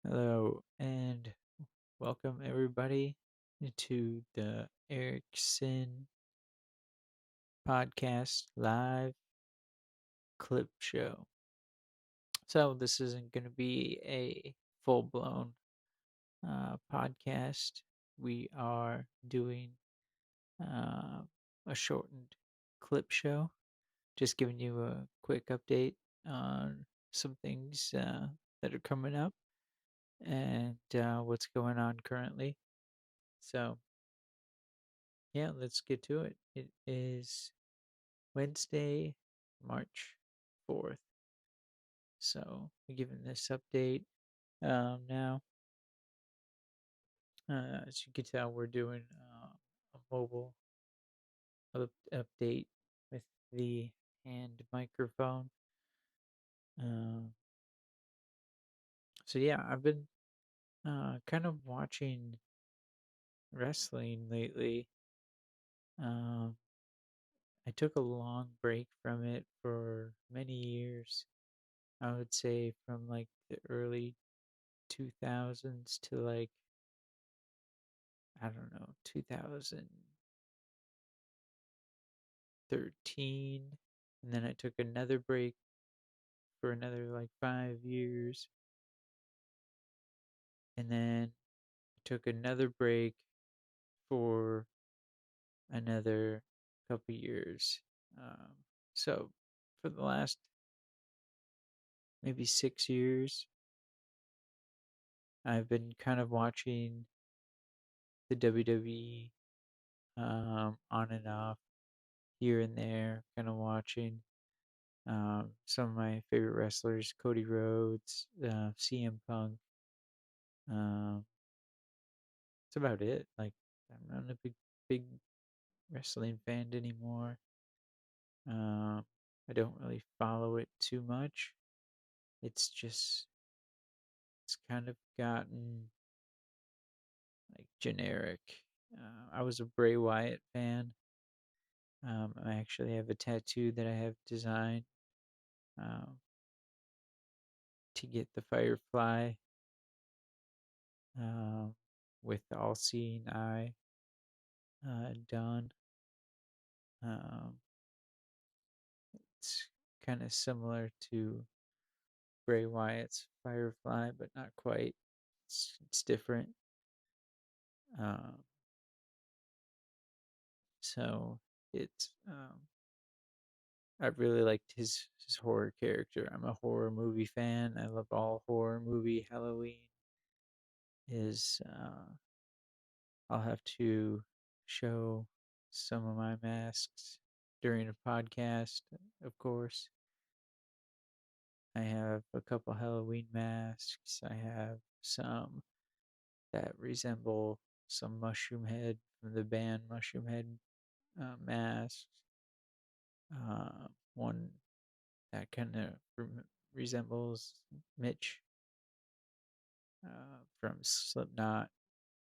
Hello and welcome everybody to the Erik Cyn Podcast live clip show. So this isn't going to be a full-blown podcast. We are doing uh, a shortened clip show, just giving you a quick update on some things that are coming up and what's going on currently. So yeah, let's get to it. It is Wednesday, March 4th. So, we're giving this update now. As you can tell, we're doing a mobile update with the hand microphone. Um, so, yeah, I've been kind of watching wrestling lately. Um, I took a long break from it for many years. I would say from like the early 2000s to like, I don't know, 2013. And then I took another break for another like 5 years. And then I took another break for another couple years. Um, so for the last maybe 6 years, I've been kind of watching the WWE on and off here and there, kind of watching some of my favorite wrestlers, Cody Rhodes, CM Punk. Um, that's about it. Like, I'm not a big wrestling fan anymore. Um, I don't really follow it too much. It's just, it's kind of gotten like generic. I was a Bray Wyatt fan. I actually have a tattoo that I have designed um, to get the Firefly um, with the all-seeing eye done. Um, it's kind of similar to Bray Wyatt's Firefly, but not quite. It's different. Um, so it's I really liked his horror character. I'm a horror movie fan. I love all horror movie. Halloween is I'll have to show some of my masks during a podcast, of course. I have a couple Halloween masks. I have some that resemble some Mushroom Head from the band Mushroom Head masks. One that kind of resembles Mitch from Slipknot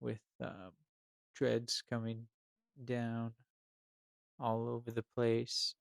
with dreads coming down all over the place.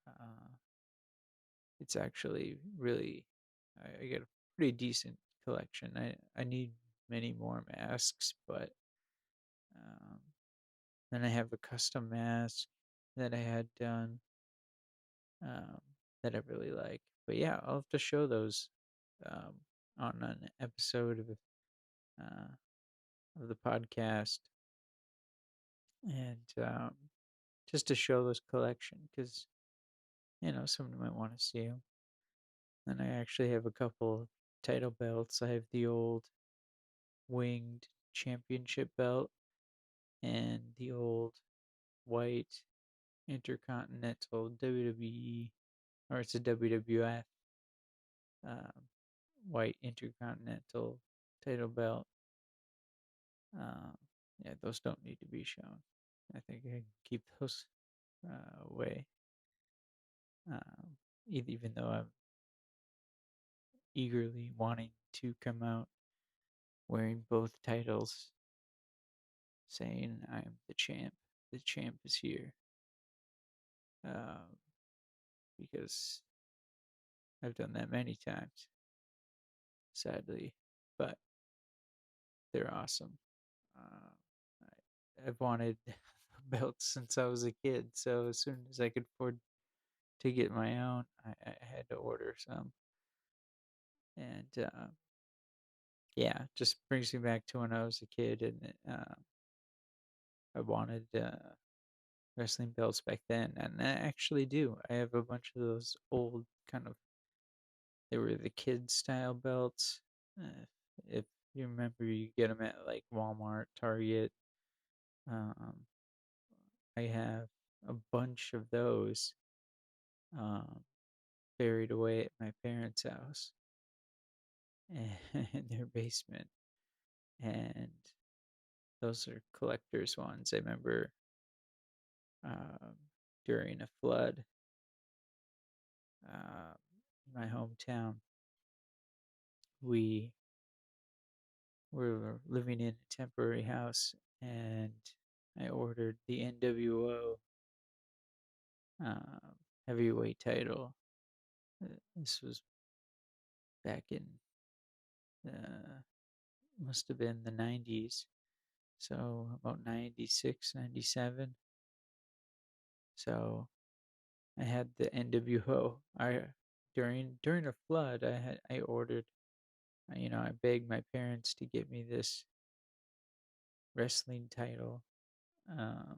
Uh, it's actually really, I get a pretty decent collection. I need many more masks, but um, then I have a custom mask that I had done um, that I really like. But yeah, I'll have to show those um, on an episode uh, of the podcast, and just to show those collection because someone might want to see them. And I actually have a couple title belts. I have the old winged championship belt and the old white intercontinental WWE, or it's a WWF um, white intercontinental title belt. Um, yeah, those don't need to be shown. I think I can keep those away. Even though I'm eagerly wanting to come out wearing both titles, saying I'm the champ. The champ is here. Um, because I've done that many times, sadly. But they're awesome. I've wanted belts since I was a kid, so as soon as I could afford to get my own, I had to order some. And yeah, just brings me back to when I was a kid, and I wanted wrestling belts back then, and I actually do. I have a bunch of those old kind of. They were the kid style belts. Uh, if you remember, you get them at like Walmart, Target. Um, I have a bunch of those um, buried away at my parents' house in their basement, and those are collector's ones. I remember um, during a flood, uh, in my hometown, we were living in a temporary house, and I ordered the NWO um, heavyweight title. This was back in uh, must have been the 90s, so about 96, 97. So I had the NWO. During a flood, I ordered. I begged my parents to get me this wrestling title um,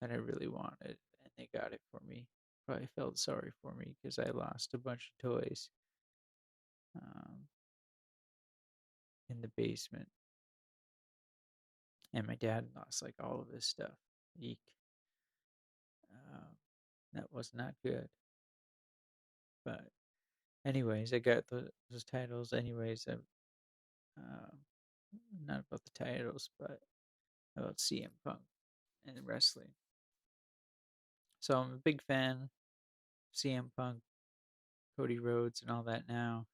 that I really wanted, and they got it for me. Probably felt sorry for me because I lost a bunch of toys um, in the basement, and my dad lost like all of his stuff. Eek. Um, that was not good. But anyways, I got those titles. Anyways, um, not about the titles, but about CM Punk and wrestling. So I'm a big fan of CM Punk, Cody Rhodes, and all that now,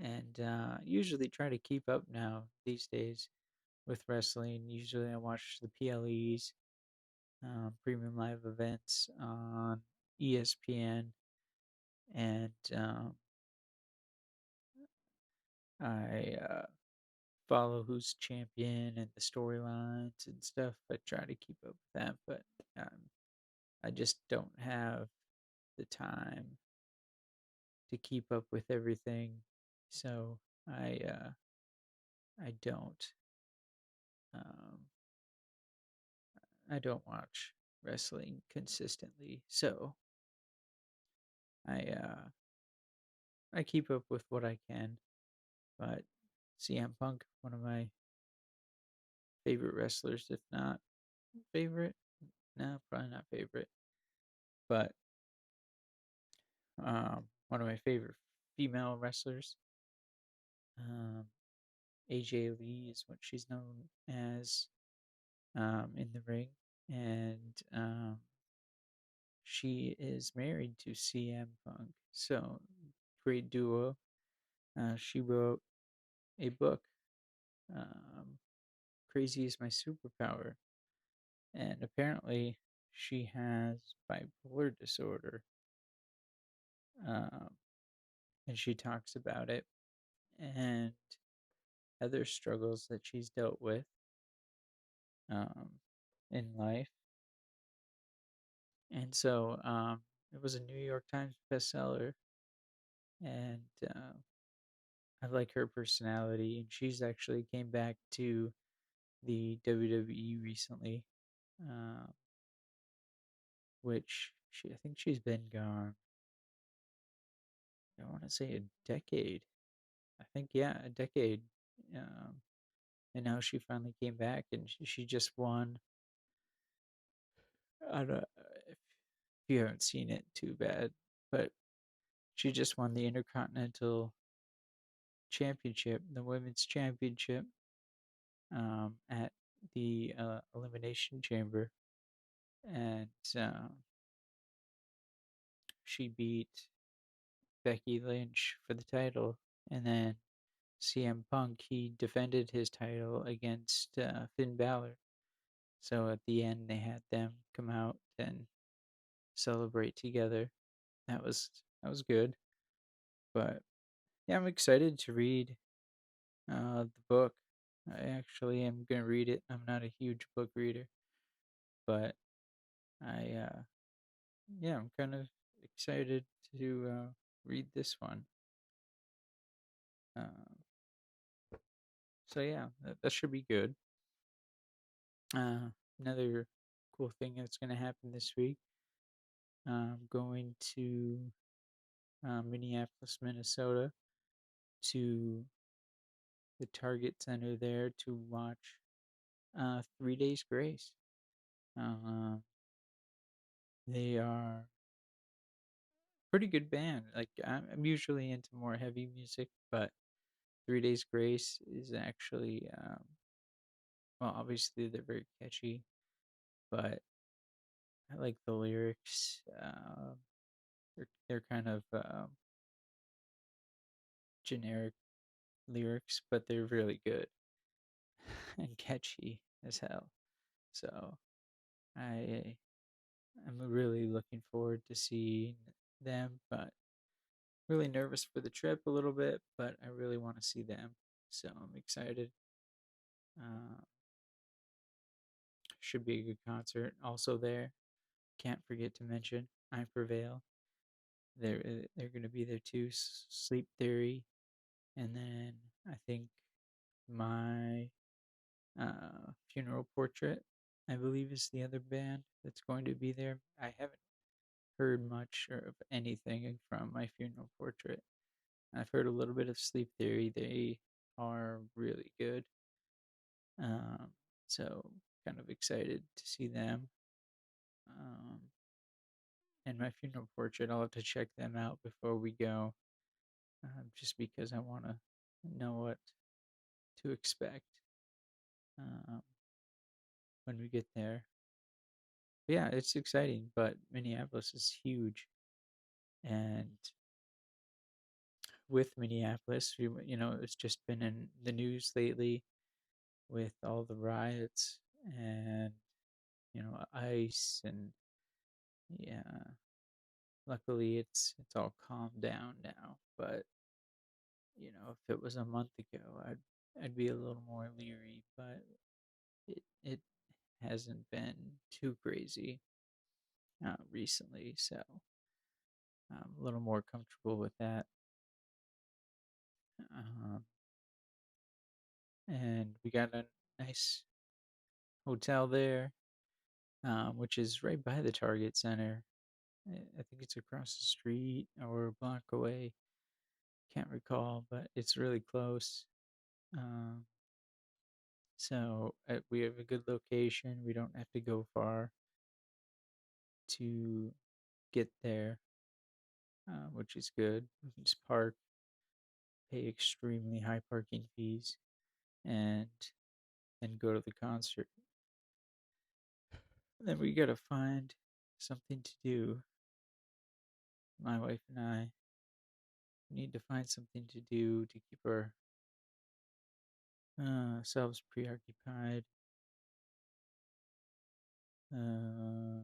and usually try to keep up now these days with wrestling. Usually I watch the PLEs, premium live events on ESPN, and I follow who's champion and the storylines and stuff. I try to keep up with that, but I just don't have the time to keep up with everything. So I don't um, I don't watch wrestling consistently. So I I keep up with what I can. But CM Punk, one of my favorite wrestlers, if not favorite. No, probably not favorite, but one of my favorite female wrestlers. Um, AJ Lee is what she's known as in the ring, and she is married to CM Punk. So great duo. She wrote a book, um, "Crazy is My Superpower," and apparently she has bipolar disorder, um, and she talks about it and other struggles that she's dealt with um, in life. And so it was a New York Times bestseller, and I like her personality. And she's actually came back to the WWE recently, uh, which I think she's been gone. I want to say a decade. I think yeah, a decade. Um, and now she finally came back, and she just won. I don't if you haven't seen it, too bad, but she just won the Intercontinental Championship, the Women's Championship, at the Elimination Chamber, and she beat Becky Lynch for the title, and then CM Punk he defended his title against Finn Balor. So at the end, they had them come out and celebrate together. That was good, but yeah, I'm excited to read The book. I actually am gonna read it. I'm not a huge book reader, but I yeah, I'm kind of excited to read this one. Um, so yeah, that should be good. Uh, Another cool thing that's gonna happen this week. I'm going to Minneapolis, Minnesota, to the Target Center there to watch 3 Days Grace. Uh, they are pretty good band. Like I'm usually into more heavy music, but 3 Days Grace is actually well, obviously they're very catchy, but I like the lyrics. They're kind of generic lyrics, but they're really good and catchy as hell. So I I'm really looking forward to seeing them, but really nervous for the trip a little bit, but I really want to see them. So I'm excited. Uh, should be a good concert. Also there, can't forget to mention I Prevail. They're going to be there too. Sleep Theory, and then I think my Funeral Portrait, I believe, is the other band that's going to be there. I haven't heard much of anything from my Funeral Portrait. I've heard a little bit of Sleep Theory. They are really good. Um, so kind of excited to see them. Um, and my Funeral Portrait, I'll have to check them out before we go, just because I want to know what to expect um, when we get there. But yeah, it's exciting, but Minneapolis is huge, and with Minneapolis, it's just been in the news lately with all the riots and ICE and yeah. Luckily, it's all calmed down now, but if it was a month ago, I'd be a little more leery, but it hasn't been too crazy recently, so I'm a little more comfortable with that. Um, and we got a nice hotel there, which is right by the Target Center. I think it's across the street or a block away. Can't recall, but it's really close. Um, so we have a good location. We don't have to go far to get there, which is good. We can just park, pay extremely high parking fees, and then go to the concert. Then we gotta find something to do. My wife and I need to find something to do to keep our selves preoccupied. Uh,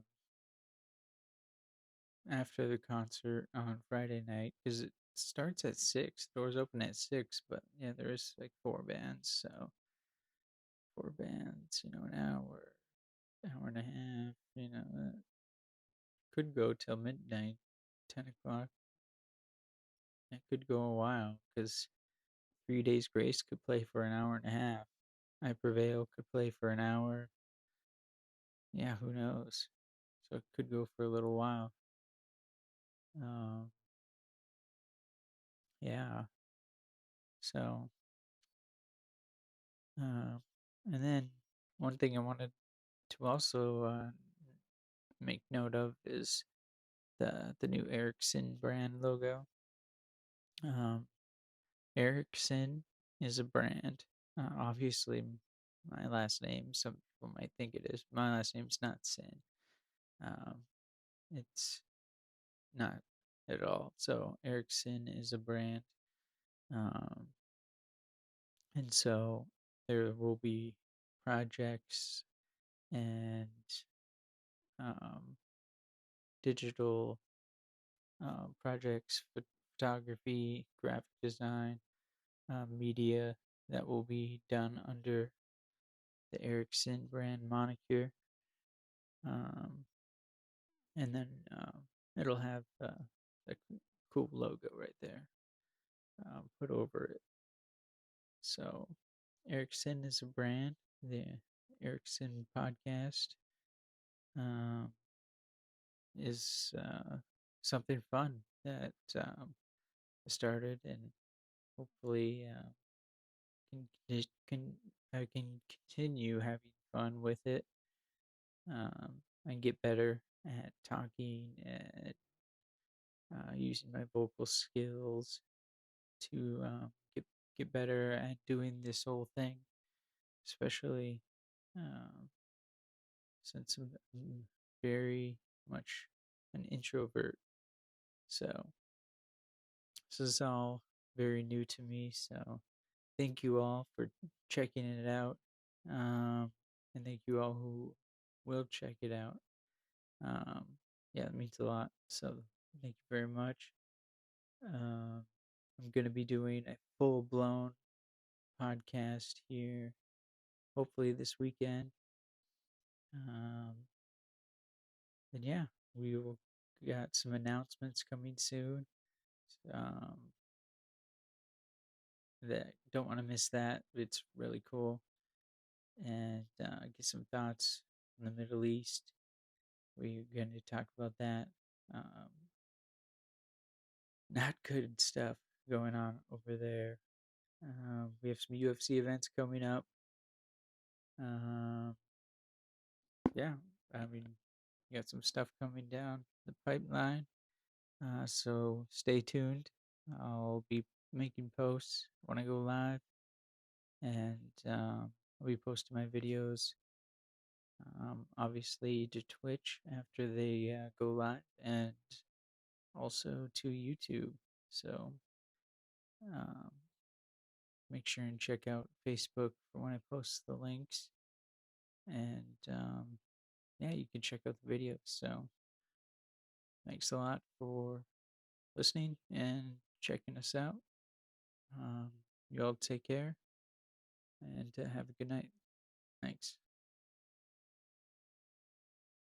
After the concert on Friday night, because it starts at 6. Doors open at 6, but yeah, there is like four bands, so four bands, an hour and a half, could go till midnight, 10 o'clock. It could go a while because 3 Days Grace could play for an hour and a half. I Prevail could play for an hour. Yeah, who knows? So it could go for a little while. Um, yeah. So, uh, and then one thing I wanted to also make note of is the new Erik Cyn brand logo. Um, Erik Cyn is a brand. Obviously, my last name. Some people might think it is. My last name's not Cyn. Um, it's not at all. So Erik Cyn is a brand, um, and so there will be projects and um, digital projects, photography, graphic design, media. that will be done under the Erik Cyn brand moniker. Um, and then it'll have a cool logo right there put over it. So, Erik Cyn is a brand. The Erik Cyn Podcast um, is something fun that I started, and hopefully can I can continue having fun with it and get better at talking and using my vocal skills to get better at doing this whole thing, especially um, since I'm very much an introvert. So this is all very new to me. So thank you all for checking it out. Um, and thank you all who will check it out. Um, yeah, it means a lot. So thank you very much. Um, I'm going to be doing a full blown podcast here, hopefully this weekend. Um, and yeah, we will got some announcements coming soon. Um, that don't want to miss that. It's really cool, and get some thoughts on the Middle East. We're going to talk about that. Um, not good stuff going on over there. We have some UFC events coming up. Um, yeah, I mean, you got some stuff coming down the pipeline. So stay tuned. I'll be making posts when I go live, and I'll be posting my videos, obviously to Twitch after they go live, and also to YouTube. So um, make sure and check out Facebook for when I post the links, and yeah, you can check out the videos. So thanks a lot for listening and checking us out. Um, you all take care and have a good night. Thanks.